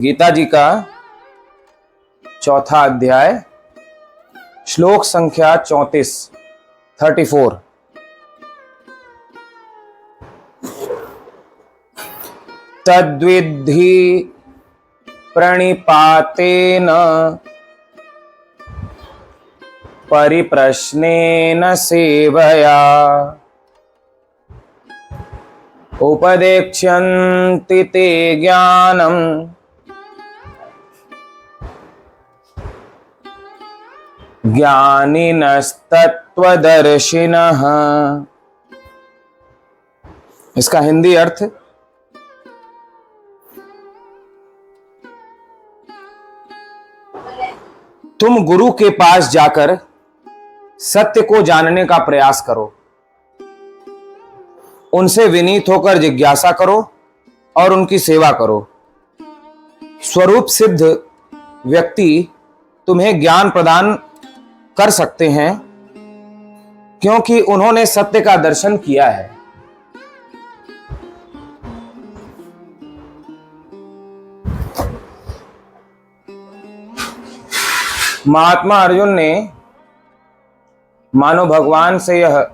गीता जी का चौथा अध्याय, श्लोक संख्या 34। तद्विद्धि प्रणिपातेन परिप्रश्नेन सेवया उपदेक्ष्यन्ति ते ज्ञानम् ज्ञानिनस्तत्त्वदर्शिनः। इसका हिंदी अर्थ, तुम गुरु के पास जाकर सत्य को जानने का प्रयास करो, उनसे विनीत होकर जिज्ञासा करो और उनकी सेवा करो। स्वरूप सिद्ध व्यक्ति तुम्हें ज्ञान प्रदान कर सकते हैं, क्योंकि उन्होंने सत्य का दर्शन किया है। महात्मा अर्जुन ने मानो भगवान से यह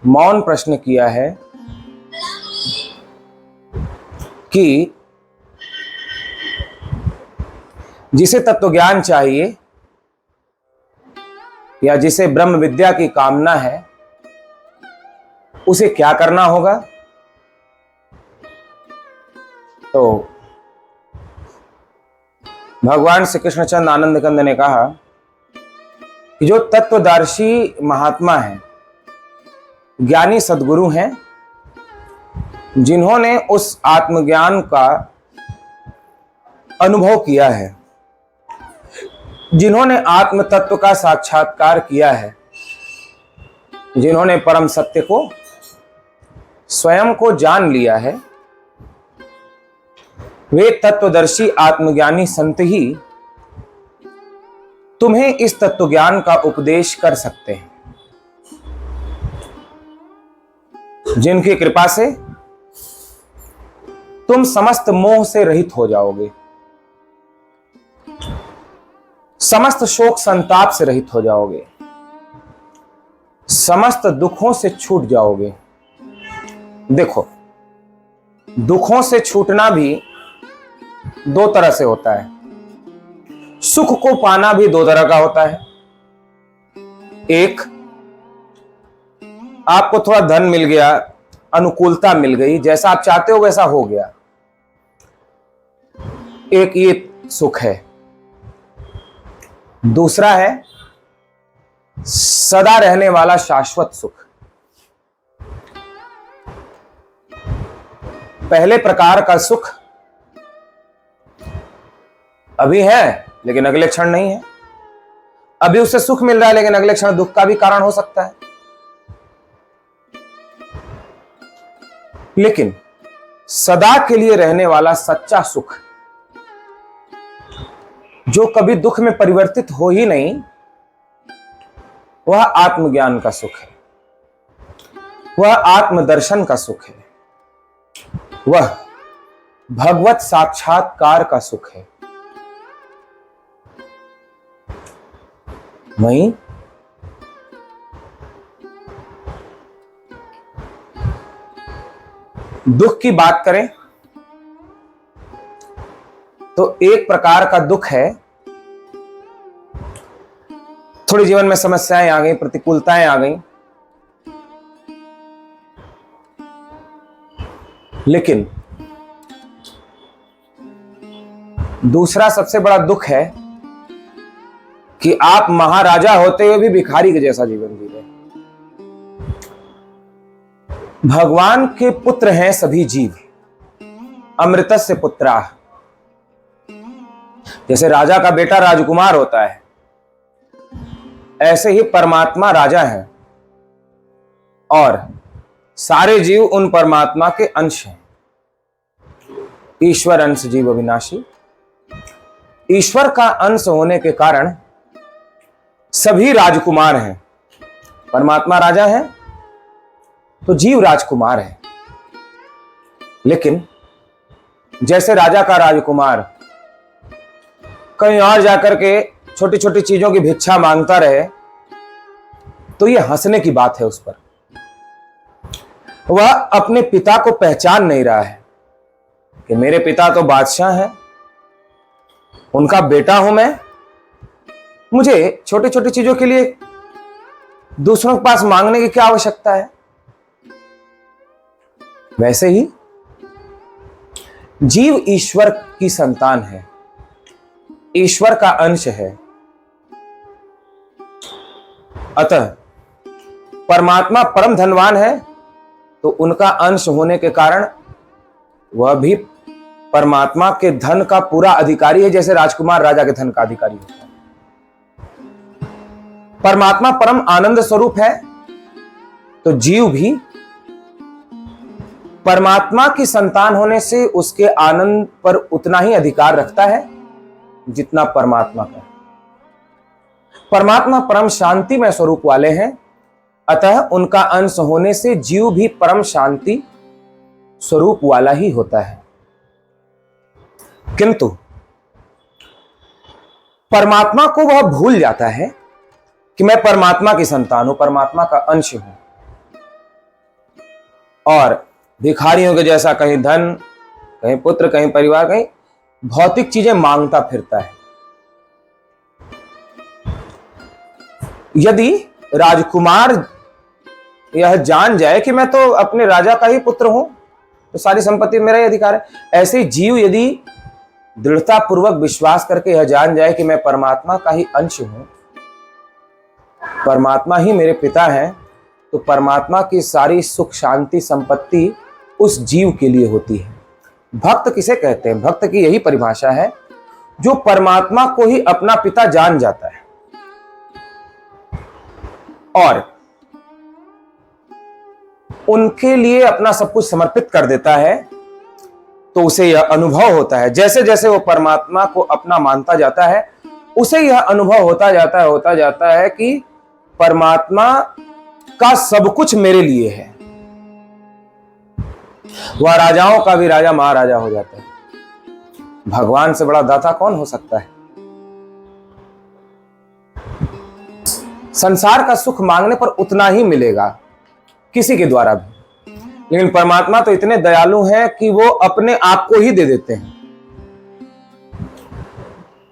मौन प्रश्न किया है कि जिसे तत्वज्ञान चाहिए या जिसे ब्रह्म विद्या की कामना है, उसे क्या करना होगा। तो भगवान श्री कृष्णचंद्र आनंद कंद ने कहा कि जो तत्वदर्शी महात्मा हैं, ज्ञानी सद्गुरु हैं, जिन्होंने उस आत्मज्ञान का अनुभव किया है, जिन्होंने आत्म तत्व का साक्षात्कार किया है, जिन्होंने परम सत्य को स्वयं को जान लिया है, वे तत्वदर्शी आत्मज्ञानी संत ही तुम्हें इस तत्वज्ञान का उपदेश कर सकते हैं, जिनकी कृपा से तुम समस्त मोह से रहित हो जाओगे, समस्त शोक संताप से रहित हो जाओगे, समस्त दुखों से छूट जाओगे। देखो, दुखों से छूटना भी दो तरह से होता है, सुख को पाना भी दो तरह का होता है। एक, आपको थोड़ा धन मिल गया, अनुकूलता मिल गई, जैसा आप चाहते हो वैसा हो गया, एक ये सुख है। दूसरा है सदा रहने वाला शाश्वत सुख। पहले प्रकार का सुख अभी है लेकिन अगले क्षण नहीं है, अभी उससे सुख मिल रहा है लेकिन अगले क्षण दुख का भी कारण हो सकता है। लेकिन सदा के लिए रहने वाला सच्चा सुख, जो कभी दुख में परिवर्तित हो ही नहीं, वह आत्मज्ञान का सुख है, वह आत्मदर्शन का सुख है, वह भगवत साक्षात्कार का सुख है। वहीं दुख की बात करें तो एक प्रकार का दुख है, थोड़ी जीवन में समस्याएं आ गई, प्रतिकूलताएं आ गई, लेकिन दूसरा सबसे बड़ा दुख है कि आप महाराजा होते हुए भी भिखारी के जैसा जीवन जी रहे। भगवान के पुत्र हैं सभी जीव, अमृतस्य पुत्राः। जैसे राजा का बेटा राजकुमार होता है, ऐसे ही परमात्मा राजा हैं और सारे जीव उन परमात्मा के अंश हैं। ईश्वर अंश जीव अविनाशी। ईश्वर का अंश होने के कारण सभी राजकुमार हैं। परमात्मा राजा है तो जीव राजकुमार है। लेकिन जैसे राजा का राजकुमार कहीं और जाकर के छोटी छोटी चीजों की भिक्षा मांगता रहे तो यह हंसने की बात है उस पर। वह अपने पिता को पहचान नहीं रहा है कि मेरे पिता तो बादशाह हैं, उनका बेटा हूं मैं, मुझे छोटी छोटी चीजों के लिए दूसरों के पास मांगने की क्या आवश्यकता है। वैसे ही जीव ईश्वर की संतान है, ईश्वर का अंश है। अतः परमात्मा परम धनवान है तो उनका अंश होने के कारण वह भी परमात्मा के धन का पूरा अधिकारी है, जैसे राजकुमार राजा के धन का अधिकारी होता है। परमात्मा परम आनंद स्वरूप है तो जीव भी परमात्मा की संतान होने से उसके आनंद पर उतना ही अधिकार रखता है जितना परमात्मा का। परमात्मा परम शांति में स्वरूप वाले हैं, अतः उनका अंश होने से जीव भी परम शांति स्वरूप वाला ही होता है। किंतु परमात्मा को वह भूल जाता है कि मैं परमात्मा की संतान हूं, परमात्मा का अंश हूं, और भिखारियों के जैसा कहीं धन, कहीं पुत्र, कहीं परिवार, कहीं भौतिक चीजें मांगता फिरता है। यदि राजकुमार यह जान जाए कि मैं तो अपने राजा का ही पुत्र हूं तो सारी संपत्ति मेरा ही अधिकार है, ऐसे जीव यदि दृढ़ता पूर्वक विश्वास करके यह जान जाए कि मैं परमात्मा का ही अंश हूं, परमात्मा ही मेरे पिता हैं, तो परमात्मा की सारी सुख शांति संपत्ति उस जीव के लिए होती है। भक्त किसे कहते हैं? भक्त की यही परिभाषा है जो परमात्मा को ही अपना पिता जान जाता है और उनके लिए अपना सब कुछ समर्पित कर देता है, तो उसे यह अनुभव होता है, जैसे जैसे वो परमात्मा को अपना मानता जाता है उसे यह अनुभव होता जाता है कि परमात्मा का सब कुछ मेरे लिए है। वह राजाओं का भी राजा महाराजा हो जाता है। भगवान से बड़ा दाता कौन हो सकता है? संसार का सुख मांगने पर उतना ही मिलेगा किसी के द्वारा भी, लेकिन परमात्मा तो इतने दयालु हैं कि वो अपने आप को ही दे देते हैं।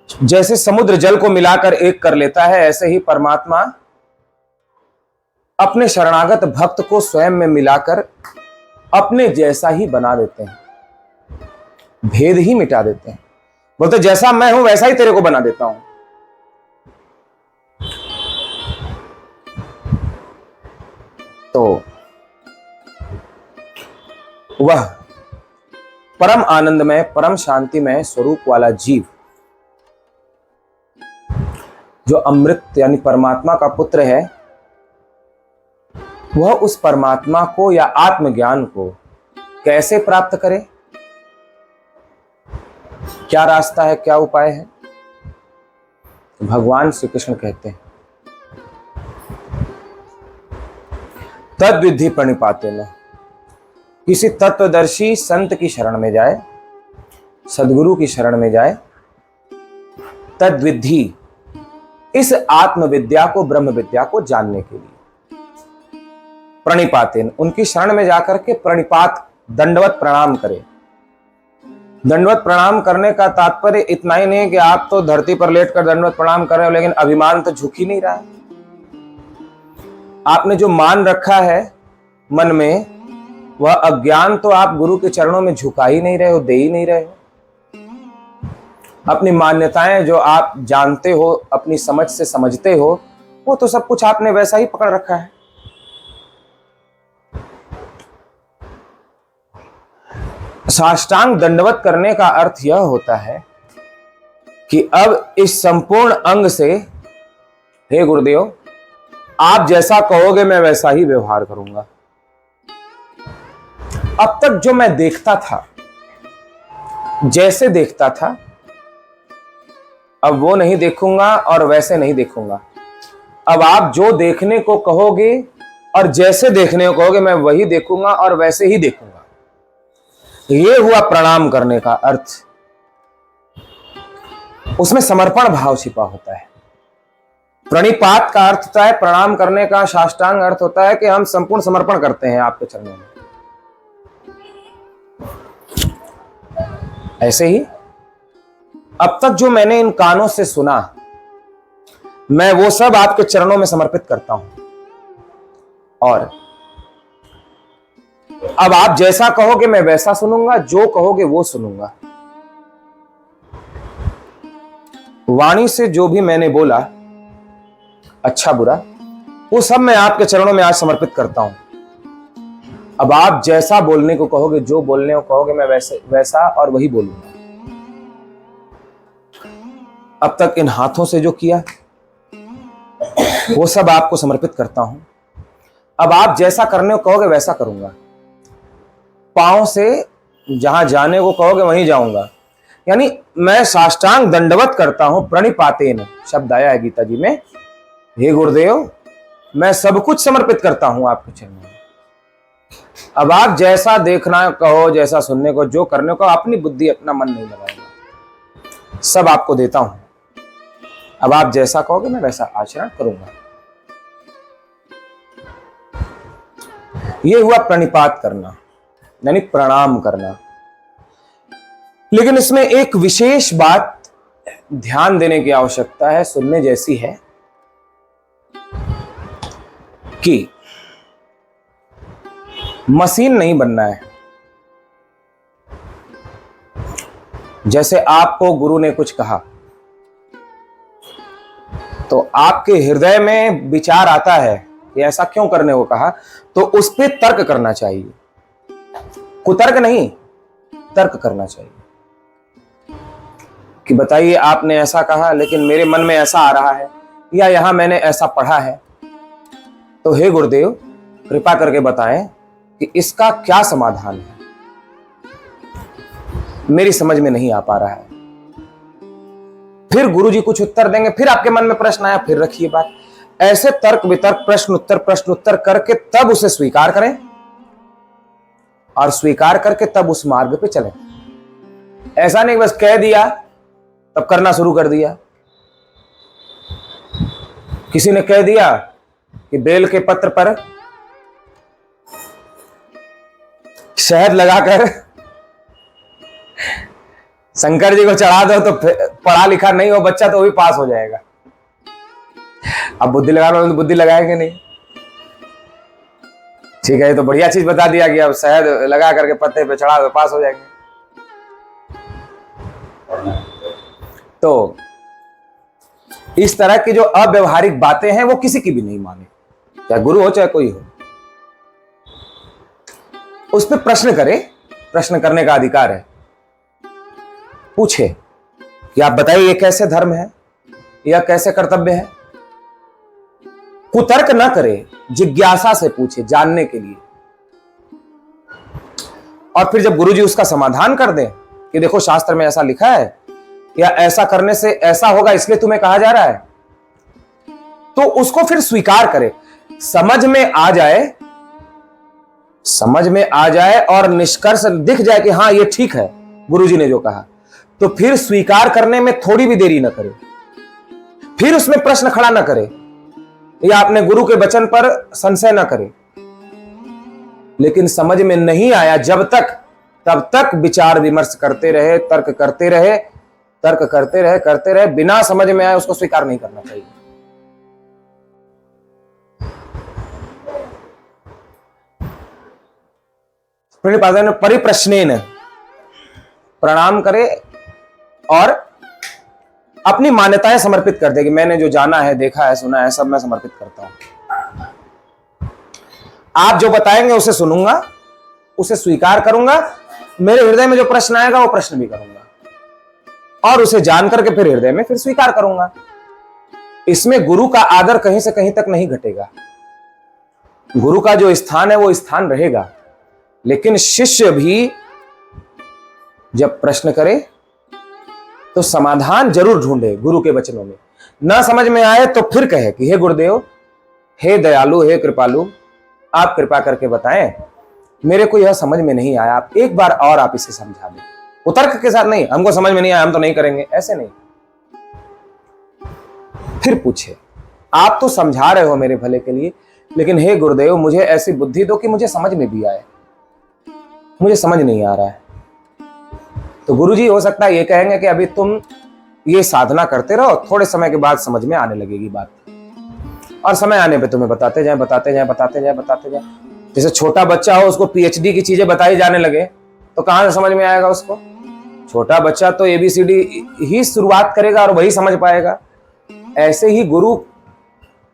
जैसे समुद्र जल को मिलाकर एक कर लेता है, ऐसे ही परमात्मा अपने शरणागत भक्त को स्वयं में मिलाकर अपने जैसा ही बना देते हैं, भेद ही मिटा देते हैं। बोलते जैसा मैं हूं वैसा ही तेरे को बना देता हूं। तो वह परम आनंदमय, परम शांतिमय स्वरूप वाला जीव जो अमृत यानी परमात्मा का पुत्र है, वह उस परमात्मा को या आत्मज्ञान को कैसे प्राप्त करे? क्या रास्ता है, क्या उपाय है? भगवान श्री कृष्ण कहते हैं तद विधि प्रणिपाते न। किसी तत्वदर्शी संत की शरण में जाए, सदगुरु की शरण में जाए, तद विधि, इस आत्मविद्या को, ब्रह्म विद्या को जानने के लिए। प्रणिपातेन, उनकी शरण में जाकर के प्रणिपात, दंडवत प्रणाम करें। दंडवत प्रणाम करने का तात्पर्य इतना ही नहीं कि आप तो धरती पर लेटकर दंडवत प्रणाम कर रहे हो लेकिन अभिमान तो झुक ही नहीं रहा है। आपने जो मान रखा है मन में, वह अज्ञान तो आप गुरु के चरणों में झुका ही नहीं रहे हो, दे ही नहीं रहे हो। अपनी मान्यताएं जो आप जानते हो, अपनी समझ से समझते हो, वो तो सब कुछ आपने वैसा ही पकड़ रखा है। साष्टांग दंडवत करने का अर्थ यह होता है कि अब इस संपूर्ण अंग से, हे गुरुदेव, आप जैसा कहोगे मैं वैसा ही व्यवहार करूंगा। अब तक जो मैं देखता था, जैसे देखता था, अब वो नहीं देखूंगा और वैसे नहीं देखूंगा। अब आप जो देखने को कहोगे और जैसे देखने को कहोगे मैं वही देखूंगा और वैसे ही देखूंगा। ये हुआ प्रणाम करने का अर्थ। उसमें समर्पण भाव छिपा होता है। प्रणिपात का अर्थ होता है प्रणाम करने का, साष्टांग अर्थ होता है कि हम संपूर्ण समर्पण करते हैं आपके चरणों में। ऐसे ही अब तक जो मैंने इन कानों से सुना, मैं वो सब आपके चरणों में समर्पित करता हूं। और अब आप जैसा कहोगे मैं वैसा सुनूंगा, जो कहोगे वो सुनूंगा। वाणी से जो भी मैंने बोला, अच्छा बुरा, वो सब मैं आपके चरणों में आज समर्पित करता हूं। अब आप जैसा बोलने को कहोगे, जो बोलने को कहोगे, मैं वैसा और वही बोलूंगा। अब तक इन हाथों से जो किया वो सब आपको समर्पित करता हूं। अब आप जैसा करने को कहोगे वैसा करूंगा। पांव से जहां जाने को कहोगे वहीं जाऊंगा। यानी मैं साष्टांग दंडवत करता हूं। प्रणिपातेन शब्द आया है गीता जी में। हे गुरुदेव, मैं सब कुछ समर्पित करता हूं आपके चरणों में। अब आप जैसा देखना कहो, जैसा सुनने को, जो करने को, अपनी बुद्धि अपना मन नहीं लगाऊंगा, सब आपको देता हूं। अब आप जैसा कहोगे मैं वैसा आचरण करूंगा। यह हुआ प्रणिपात करना, यानी प्रणाम करना। लेकिन इसमें एक विशेष बात ध्यान देने की आवश्यकता है, सुनने जैसी है, कि मशीन नहीं बनना है। जैसे आपको गुरु ने कुछ कहा तो आपके हृदय में विचार आता है कि ऐसा क्यों करने को कहा, तो उस पर तर्क करना चाहिए। कुतर्क नहीं, तर्क करना चाहिए कि बताइए आपने ऐसा कहा लेकिन मेरे मन में ऐसा आ रहा है, या यहां मैंने ऐसा पढ़ा है, तो हे गुरुदेव कृपा करके बताएं कि इसका क्या समाधान है, मेरी समझ में नहीं आ पा रहा है। फिर गुरुजी कुछ उत्तर देंगे, फिर आपके मन में प्रश्न आया, फिर रखिए बात। ऐसे तर्क वितर्क, प्रश्न उत्तर करके तब उसे स्वीकार करें, और स्वीकार करके तब उस मार्ग पे चलें। ऐसा नहीं बस कह दिया तब करना शुरू कर दिया। किसी ने कह दिया कि बेल के पत्र पर शहद लगाकर शंकर जी को चढ़ा दो तो पढ़ा लिखा नहीं हो बच्चा तो भी पास हो जाएगा। अब बुद्धि लगाना तो बुद्धि लगाएंगे नहीं। ठीक है, ये तो बढ़िया चीज बता दिया कि अब शहद लगा करके पत्ते पे चढ़ा दो पास हो जाएंगे। तो इस तरह की जो अव्यवहारिक बातें हैं वो किसी की भी नहीं माने, चाहे गुरु हो चाहे कोई हो। उस पर प्रश्न करे, प्रश्न करने का अधिकार है। पूछे कि आप बताइए ये कैसे धर्म है या कैसे कर्तव्य है। कुतर्क ना करे, जिज्ञासा से पूछे, जानने के लिए। और फिर जब गुरुजी उसका समाधान कर दें कि देखो शास्त्र में ऐसा लिखा है, या ऐसा करने से ऐसा होगा इसलिए तुम्हें कहा जा रहा है, तो उसको फिर स्वीकार करे। समझ में आ जाए और निष्कर्ष दिख जाए कि हाँ ये ठीक है गुरुजी ने जो कहा, तो फिर स्वीकार करने में थोड़ी भी देरी न करे। फिर उसमें प्रश्न खड़ा न करे या अपने गुरु के वचन पर संशय न करे। लेकिन समझ में नहीं आया जब तक, तब तक विचार विमर्श करते रहे, तर्क करते रहे, बिना समझ में आए उसको स्वीकार नहीं करना चाहिए। प्रणिपातेन परिप्रश्नेन, प्रणाम करे और अपनी मान्यताएं समर्पित कर दे कि मैंने जो जाना है, देखा है, सुना है, सब मैं समर्पित करता हूं। आप जो बताएंगे उसे सुनूंगा, उसे स्वीकार करूंगा। मेरे हृदय में जो प्रश्न आएगा वो प्रश्न भी करूंगा और उसे जान करके फिर हृदय में फिर स्वीकार करूंगा। इसमें गुरु का आदर कहीं से कहीं तक नहीं घटेगा। गुरु का जो स्थान है वो स्थान रहेगा। लेकिन शिष्य भी जब प्रश्न करे तो समाधान जरूर ढूंढे गुरु के वचनों में। ना समझ में आए तो फिर कहे कि हे गुरुदेव, हे दयालु, हे कृपालु, आप कृपा करके बताएं मेरे को यह समझ में नहीं आया, आप एक बार और आप इसे समझा दें। उतर्क के साथ नहीं, हमको समझ में नहीं आया हम तो नहीं करेंगे, ऐसे नहीं। फिर पूछे, आप तो समझा रहे हो मेरे भले के लिए, लेकिन हे गुरुदेव मुझे ऐसी बुद्धि दो कि मुझे समझ में भी आए, मुझे समझ नहीं आ रहा है। तो गुरुजी हो सकता है ये कहेंगे कि अभी तुम ये साधना करते रहो, थोड़े समय के बाद समझ में आने लगेगी बात, और समय आने पे तुम्हें बताते जाए बताते जाए बताते जाए बताते जाए। जैसे छोटा बच्चा हो, उसको पीएचडी की चीजें बताई जाने लगे तो कहां से समझ में आएगा उसको? छोटा बच्चा तो एबीसीडी ही शुरुआत करेगा और वही समझ पाएगा। ऐसे ही गुरु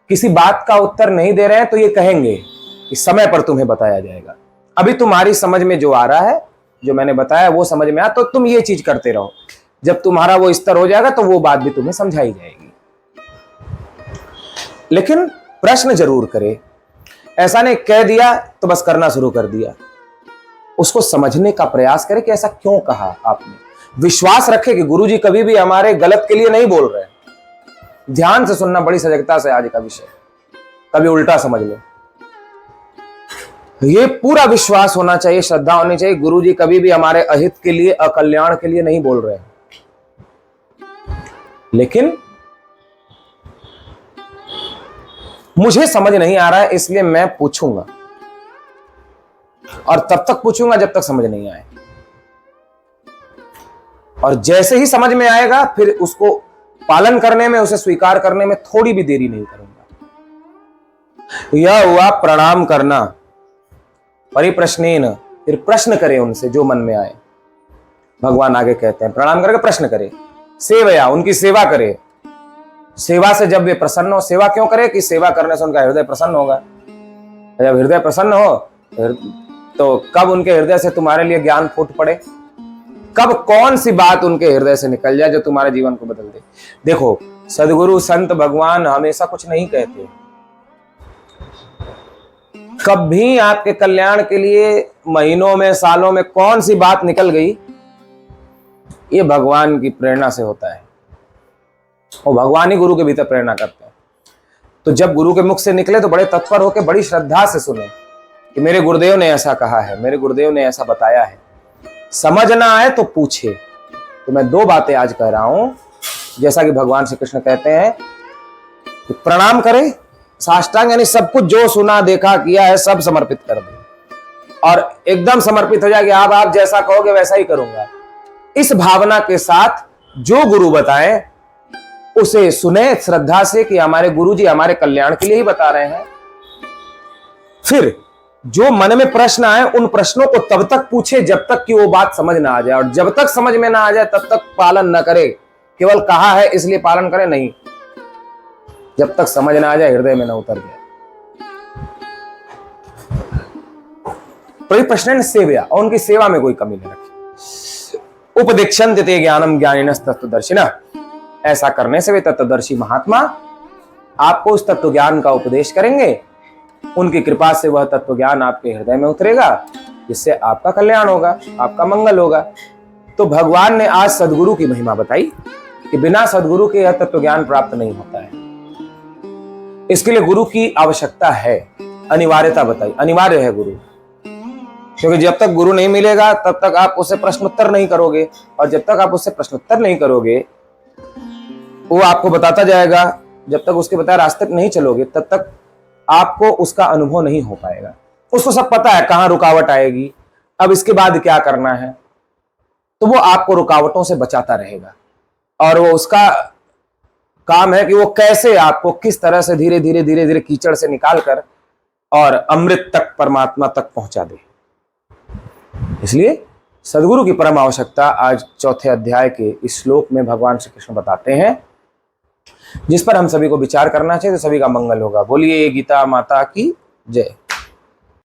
किसी बात का उत्तर नहीं दे रहे हैं तो ये कहेंगे कि समय पर तुम्हें बताया जाएगा, अभी तुम्हारी समझ में जो आ रहा है, जो मैंने बताया वो समझ में आ, तो तुम ये चीज करते रहो, जब तुम्हारा वो स्तर हो जाएगा तो वो बात भी तुम्हें समझाई जाएगी। लेकिन प्रश्न जरूर करे, ऐसा नहीं कह दिया तो बस करना शुरू कर दिया। उसको समझने का प्रयास करे कि ऐसा क्यों कहा आपने। विश्वास रखे कि गुरुजी कभी भी हमारे गलत के लिए नहीं बोल रहे। ध्यान से सुनना, बड़ी सजगता से आज का विषय, कभी उल्टा समझ लो। ये पूरा विश्वास होना चाहिए, श्रद्धा होनी चाहिए, गुरुजी कभी भी हमारे अहित के लिए, अकल्याण के लिए नहीं बोल रहे हैं। लेकिन मुझे समझ नहीं आ रहा है, इसलिए मैं पूछूंगा, और तब तक पूछूंगा जब तक समझ नहीं आए। और जैसे ही समझ में आएगा फिर उसको पालन करने में, उसे स्वीकार करने में थोड़ी भी देरी नहीं करूंगा। यह हुआ प्रणाम करना। परिप्रश्नेन, फिर प्रश्न करे उनसे जो मन में आए। भगवान आगे कहते हैं प्रणाम करके प्रश्न करे। सेवया, उनकी सेवा करे। सेवा से जब वे प्रसन्न हो, सेवा क्यों करे? कि सेवा करने से उनका हृदय प्रसन्न होगा। जब हृदय प्रसन्न हो तो कब उनके हृदय से तुम्हारे लिए ज्ञान फूट पड़े, कब कौन सी बात उनके हृदय से निकल जाए जो तुम्हारे जीवन को बदल दे। देखो, सदगुरु संत भगवान हमेशा कुछ नहीं कहते। कभी आपके कल्याण के लिए महीनों में, सालों में कौन सी बात निकल गई, ये भगवान की प्रेरणा से होता है, और भगवान ही गुरु के भीतर प्रेरणा करते हैं। तो जब गुरु के मुख से निकले तो बड़े तत्पर होकर बड़ी श्रद्धा से सुने कि मेरे गुरुदेव ने ऐसा कहा है, मेरे गुरुदेव ने ऐसा बताया है। समझ ना आए तो पूछे। तो मैं दो बातें आज कह रहा हूं, जैसा कि भगवान श्री कृष्ण कहते हैं कि प्रणाम करे, साष्टांग, यानी सब कुछ जो सुना देखा किया है सब समर्पित कर दे, और एकदम समर्पित हो जाए कि आप जैसा कहोगे वैसा ही करूंगा। इस भावना के साथ जो गुरु बताएं उसे सुने श्रद्धा से कि हमारे गुरुजी हमारे कल्याण के लिए ही बता रहे हैं। फिर जो मन में प्रश्न आए उन प्रश्नों को तब तक पूछे जब तक कि वो बात समझ ना आ जाए, और जब तक समझ में ना आ जाए तब तक पालन न करे। केवल कहा है इसलिए पालन करे, नहीं, जब तक समझ ना आ जाए, हृदय में ना उतर जाए। परिप्रश्नेन सेवया, और उनकी सेवा में कोई कमी न रखे। उपदीक्षन्ते ते ज्ञानम ज्ञानिनस् तत्त्वदर्शिनः, ऐसा करने से वे तत्वदर्शी महात्मा आपको उस तत्व ज्ञान का उपदेश करेंगे। उनकी कृपा से वह तत्व ज्ञान आपके हृदय में उतरेगा, जिससे आपका कल्याण होगा, आपका मंगल होगा। तो भगवान ने आज सदगुरु की महिमा बताई कि बिना सदगुरु के यह तत्व ज्ञान प्राप्त नहीं होता है। इसके लिए गुरु की आवश्यकता है, अनिवार्यता बताई, अनिवार्य है गुरु, क्योंकि जब तक गुरु नहीं मिलेगा तब तक आप उससे प्रश्नोत्तर नहीं करोगे, और जब तक आप उससे प्रश्नोत्तर नहीं करोगे वो आपको बताता जाएगा। जब तक उसके बताए रास्ते नहीं चलोगे तब तक आपको उसका अनुभव नहीं हो पाएगा। उसको सब पता है कहां रुकावट आएगी, अब इसके बाद क्या करना है, तो वो आपको रुकावटों से बचाता रहेगा। और वो उसका काम है कि वो कैसे आपको किस तरह से धीरे धीरे धीरे धीरे कीचड़ से निकालकर और अमृत तक, परमात्मा तक पहुंचा दे। इसलिए सदगुरु की परम आवश्यकता आज चौथे अध्याय के इस श्लोक में भगवान श्री कृष्ण बताते हैं, जिस पर हम सभी को विचार करना चाहिए, तो सभी का मंगल होगा। बोलिए गीता माता की जय।